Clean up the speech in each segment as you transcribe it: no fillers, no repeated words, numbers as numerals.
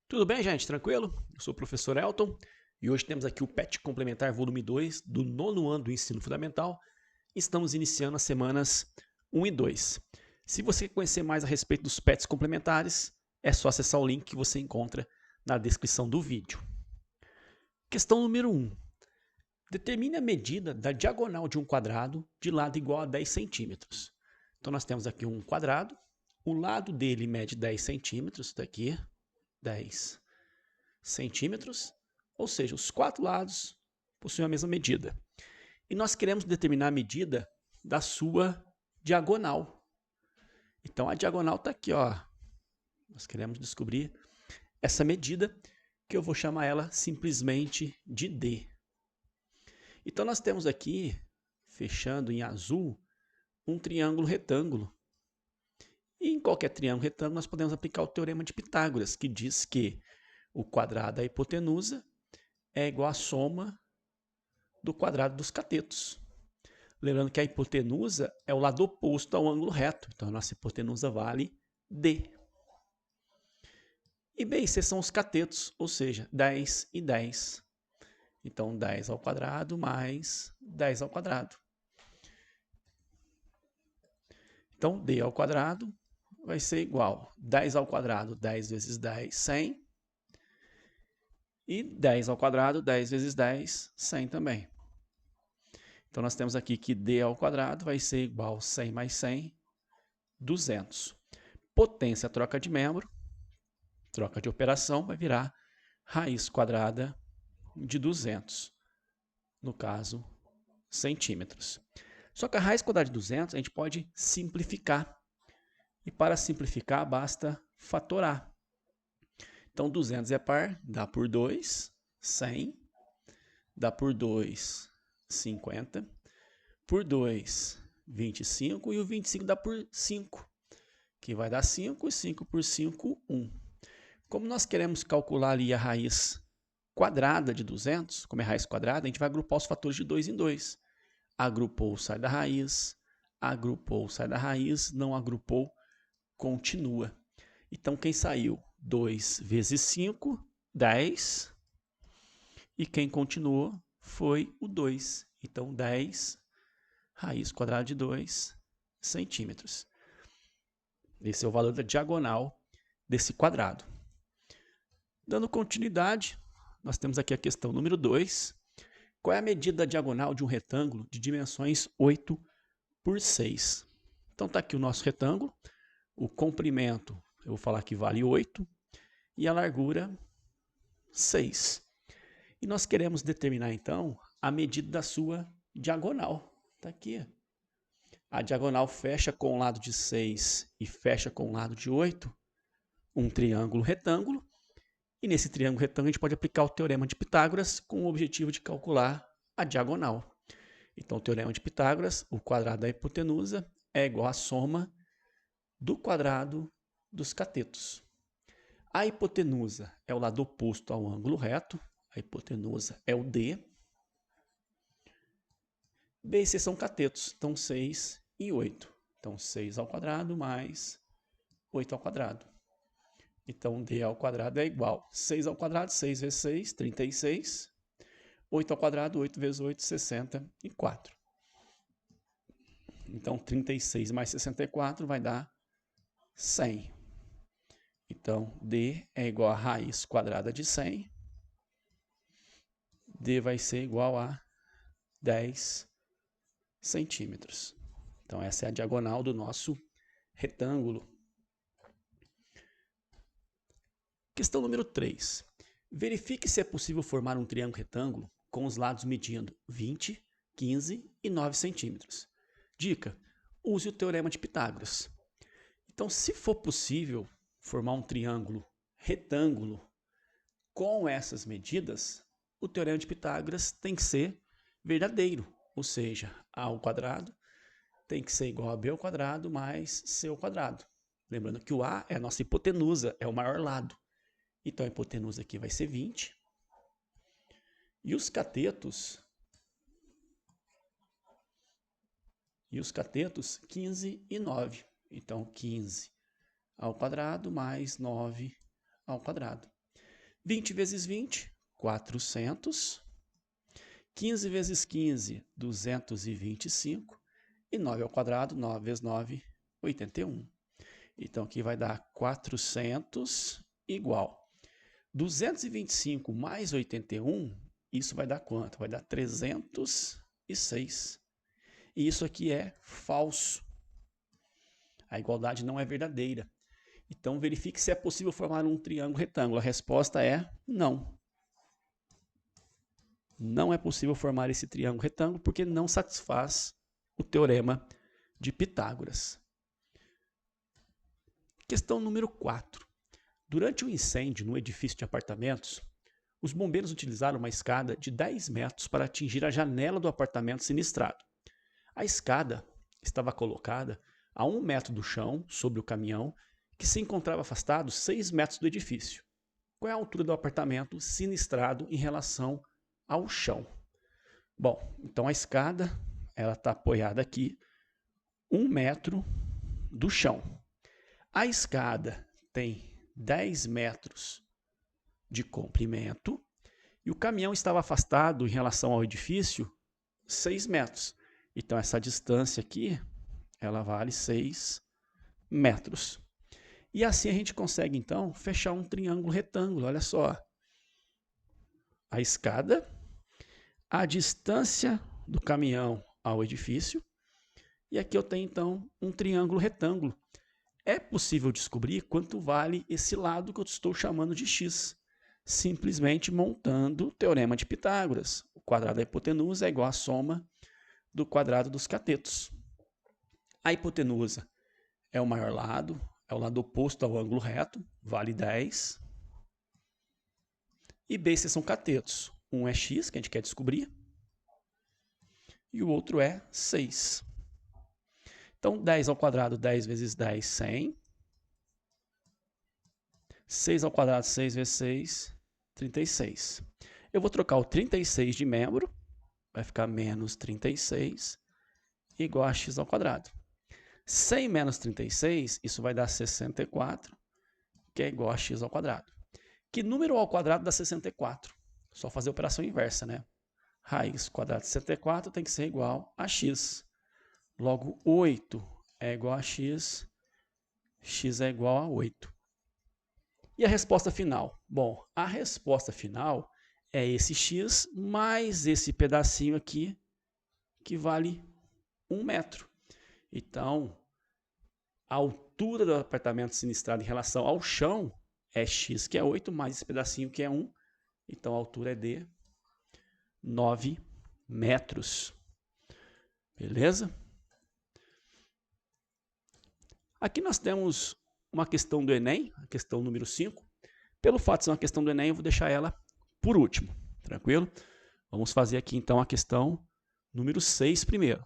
Tudo bem, gente? Tranquilo? Eu sou o professor Elton e hoje temos aqui o PET Complementar Volume 2 do nono ano do Ensino Fundamental. Estamos iniciando as semanas 1 e 2. Se você quer conhecer mais a respeito dos PETs complementares, é só acessar o link que você encontra na descrição do vídeo. Questão número 1. Determine a medida da diagonal de um quadrado de lado igual a 10 centímetros. Então nós temos aqui um quadrado, o lado dele mede 10 centímetros, daqui 10 centímetros, ou seja, os quatro lados possuem a mesma medida. E nós queremos determinar a medida da sua diagonal. Então a diagonal está aqui, ó. Nós queremos descobrir essa medida, que eu vou chamar ela simplesmente de D. Então nós temos aqui, fechando em azul, um triângulo retângulo. E em qualquer triângulo retângulo nós podemos aplicar o teorema de Pitágoras, que diz que o quadrado da hipotenusa é igual à soma do quadrado dos catetos. Lembrando que a hipotenusa é o lado oposto ao ângulo reto. Então, a nossa hipotenusa vale D. E B e C são os catetos, ou seja, 10 e 10. Então, 10 ao quadrado mais 10 ao quadrado. Então, D ao quadrado vai ser igual a 10 ao quadrado, 10 vezes 10, 100. E 10 ao quadrado, 10 vezes 10, 100 também. Então, nós temos aqui que D ao quadrado vai ser igual a 100 mais 100, 200. Potência troca de membro, troca de operação, vai virar raiz quadrada de 200. No caso, centímetros. Só que a raiz quadrada de 200 a gente pode simplificar. E para simplificar, basta fatorar. Então, 200 é par, dá por 2, 100. Dá por 2, 50. Por 2, 25. E o 25 dá por 5, que vai dar 5. E 5 por 5, 1. Como nós queremos calcular ali a raiz quadrada de 200, como é raiz quadrada, a gente vai agrupar os fatores de 2 em 2. Agrupou, sai da raiz. Agrupou, sai da raiz. Não agrupou, continua. Então, quem saiu? 2 vezes 5, 10. E quem continuou foi o 2. Então, 10 raiz quadrada de 2 centímetros. Esse é o valor da diagonal desse quadrado. Dando continuidade, nós temos aqui a questão número 2. Qual é a medida da diagonal de um retângulo de dimensões 8 por 6? Então, está aqui o nosso retângulo. O comprimento, eu vou falar que vale 8. E a largura, 6. E nós queremos determinar, então, a medida da sua diagonal. Está aqui. A diagonal fecha com o lado de 6 e fecha com o lado de 8. Um triângulo retângulo. E nesse triângulo retângulo a gente pode aplicar o teorema de Pitágoras com o objetivo de calcular a diagonal. Então, o teorema de Pitágoras, o quadrado da hipotenusa é igual à soma do quadrado dos catetos. A hipotenusa é o lado oposto ao ângulo reto. A hipotenusa é o D. B e C são catetos, então 6 e 8. Então, 6 ao quadrado mais 8 ao quadrado. Então, D ao quadrado é igual a 6 ao quadrado, 6 vezes 6, 36. 8 ao quadrado, 8 vezes 8, 64. Então, 36 mais 64 vai dar 100. Então, D é igual a raiz quadrada de 100. D vai ser igual a 10 centímetros. Então, essa é a diagonal do nosso retângulo. Questão número 3. Verifique se é possível formar um triângulo retângulo com os lados medindo 20, 15 e 9 centímetros. Dica: use o teorema de Pitágoras. Então, se for possível formar um triângulo retângulo com essas medidas, o teorema de Pitágoras tem que ser verdadeiro, ou seja, a ao quadrado tem que ser igual a b ao quadrado mais c ao quadrado. Lembrando que o a é a nossa hipotenusa, é o maior lado. Então, a hipotenusa aqui vai ser 20. E os catetos, 15 e 9. Então, 15 ao quadrado mais 9 ao quadrado. 20 vezes 20, 400. 15 vezes 15, 225. E 9 ao quadrado, 9 vezes 9, 81. Então, aqui vai dar 400 igual 225 mais 81, isso vai dar quanto? Vai dar 306. E isso aqui é falso. A igualdade não é verdadeira. Então, verifique se é possível formar um triângulo retângulo. A resposta é não. Não é possível formar esse triângulo retângulo porque não satisfaz o teorema de Pitágoras. Questão número 4. Durante um incêndio no edifício de apartamentos, os bombeiros utilizaram uma escada de 10 metros para atingir a janela do apartamento sinistrado. A escada estava colocada a 1 metro do chão, sobre o caminhão, que se encontrava afastado 6 metros do edifício. Qual é a altura do apartamento sinistrado em relação ao chão? Bom, então a escada está apoiada aqui 1 metro do chão. A escada tem 10 metros de comprimento e o caminhão estava afastado em relação ao edifício 6 metros. Então, essa distância aqui, ela vale 6 metros. E assim a gente consegue, então, fechar um triângulo retângulo. Olha só. A escada, a distância do caminhão ao edifício. E aqui eu tenho, então, um triângulo retângulo. É possível descobrir quanto vale esse lado que eu estou chamando de x, simplesmente montando o teorema de Pitágoras. O quadrado da hipotenusa é igual à soma do quadrado dos catetos. A hipotenusa é o maior lado, é o lado oposto ao ângulo reto, vale 10. E B, esses são catetos. Um é x, que a gente quer descobrir, e o outro é 6. Então, 10 ao quadrado, 10 vezes 10, 100. 6 ao quadrado, 6 vezes 6, 36. Eu vou trocar o 36 de membro, vai ficar menos 36, igual a x ao quadrado. 100 menos 36, isso vai dar 64, que é igual a x ao quadrado. Que número ao quadrado dá 64? Só fazer a operação inversa, né? Raiz quadrada de 64 tem que ser igual a x. Logo, 8 é igual a x, x é igual a 8. E a resposta final? Bom, a resposta final é esse x mais esse pedacinho aqui, que vale 1 metro. Então, a altura do apartamento sinistrado em relação ao chão é x, que é 8, mais esse pedacinho que é 1. Então, a altura é de 9 metros. Beleza? Aqui nós temos uma questão do Enem, a questão número 5. Pelo fato de ser uma questão do Enem, eu vou deixar ela por último. Tranquilo? Vamos fazer aqui, então, a questão número 6 primeiro.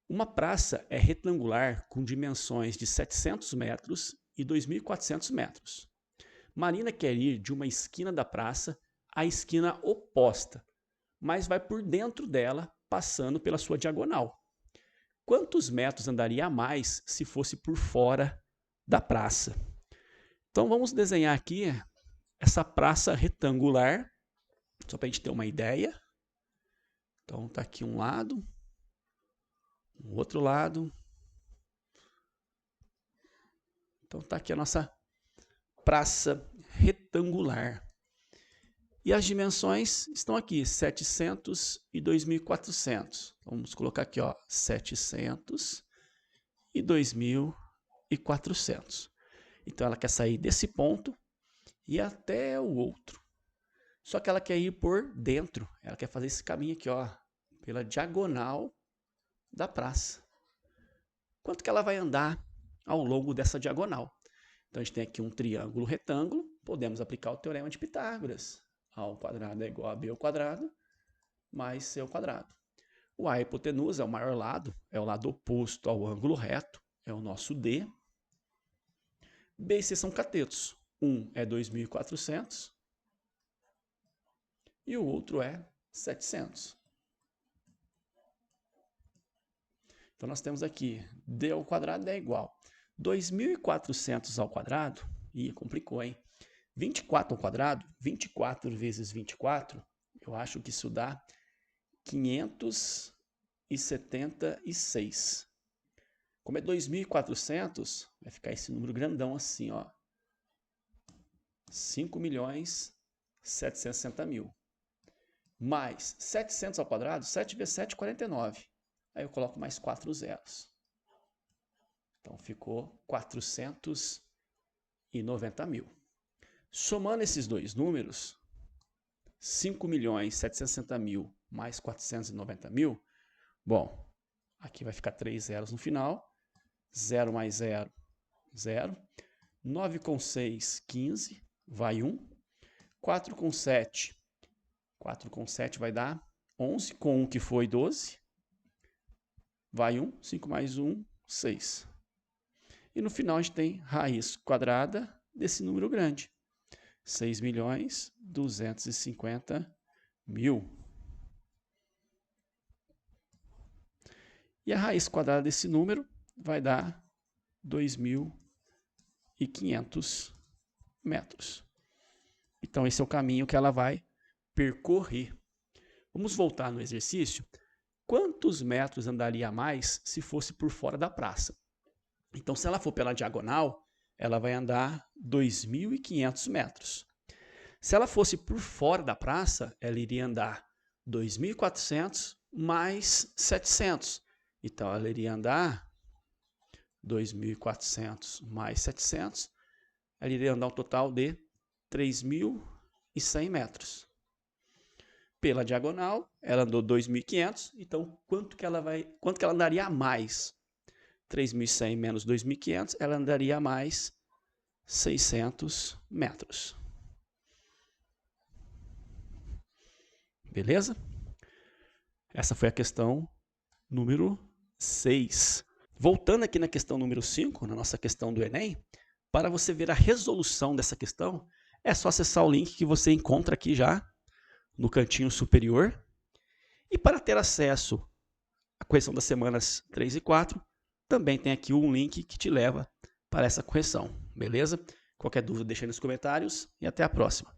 Uma praça é retangular com dimensões de 700 metros e 2.400 metros. Marina quer ir de uma esquina da praça à esquina oposta, mas vai por dentro dela, passando pela sua diagonal. Quantos metros andaria a mais se fosse por fora da praça? Então, vamos desenhar aqui essa praça retangular, só para a gente ter uma ideia. Então, está aqui um lado, um outro lado. Então, está aqui a nossa praça retangular. E as dimensões estão aqui, 700 e 2.400. Vamos colocar aqui, ó, 700 e 2.400. Então, ela quer sair desse ponto e até o outro. Só que ela quer ir por dentro. Ela quer fazer esse caminho aqui, ó, pela diagonal da praça. Quanto que ela vai andar ao longo dessa diagonal? Então, a gente tem aqui um triângulo retângulo. Podemos aplicar o teorema de Pitágoras. A ao quadrado é igual a b ao quadrado mais c ao quadrado. O a hipotenusa é o maior lado, é o lado oposto ao ângulo reto, é o nosso D. B e C são catetos. Um é 2.400 e o outro é 700. Então, nós temos aqui D ao quadrado é igual 2.400 ao quadrado. Ih, complicou, hein? 24 ao quadrado, 24 vezes 24, eu acho que isso dá 576. Como é 2.400, vai ficar esse número grandão assim, ó. 5.760.000. Mais 700 ao quadrado, 7 vezes 7, 49. Aí eu coloco mais 4 zeros. Então ficou 490.000. Somando esses dois números, 5.760.000 mais 490.000, bom, aqui vai ficar 3 zeros no final. 0 mais 0, 0. 9 com 6, 15, vai 1. 4 com 7, 4 com 7 vai dar 11, com 1 que foi 12, vai 1, 5 mais 1, 6. E no final a gente tem raiz quadrada desse número grande, 6.250.000. E a raiz quadrada desse número vai dar 2.500 metros. Então esse é o caminho que ela vai percorrer. Vamos voltar no exercício. Quantos metros andaria a mais se fosse por fora da praça? Então, se ela for pela diagonal, ela vai andar 2.500 metros. Se ela fosse por fora da praça, ela iria andar 2.400 mais 700. Então, ela iria andar 2.400 mais 700. Ela iria andar um total de 3.100 metros. Pela diagonal, ela andou 2.500. Então, quanto que ela andaria a mais? 3.100 menos 2.500, ela andaria a mais 600 metros. Beleza? Essa foi a questão número 6. Voltando aqui na questão número 5, na nossa questão do Enem, para você ver a resolução dessa questão, é só acessar o link que você encontra aqui já, no cantinho superior. E para ter acesso à correção das semanas 3 e 4, também tem aqui um link que te leva para essa correção, beleza? Qualquer dúvida deixa aí nos comentários e até a próxima.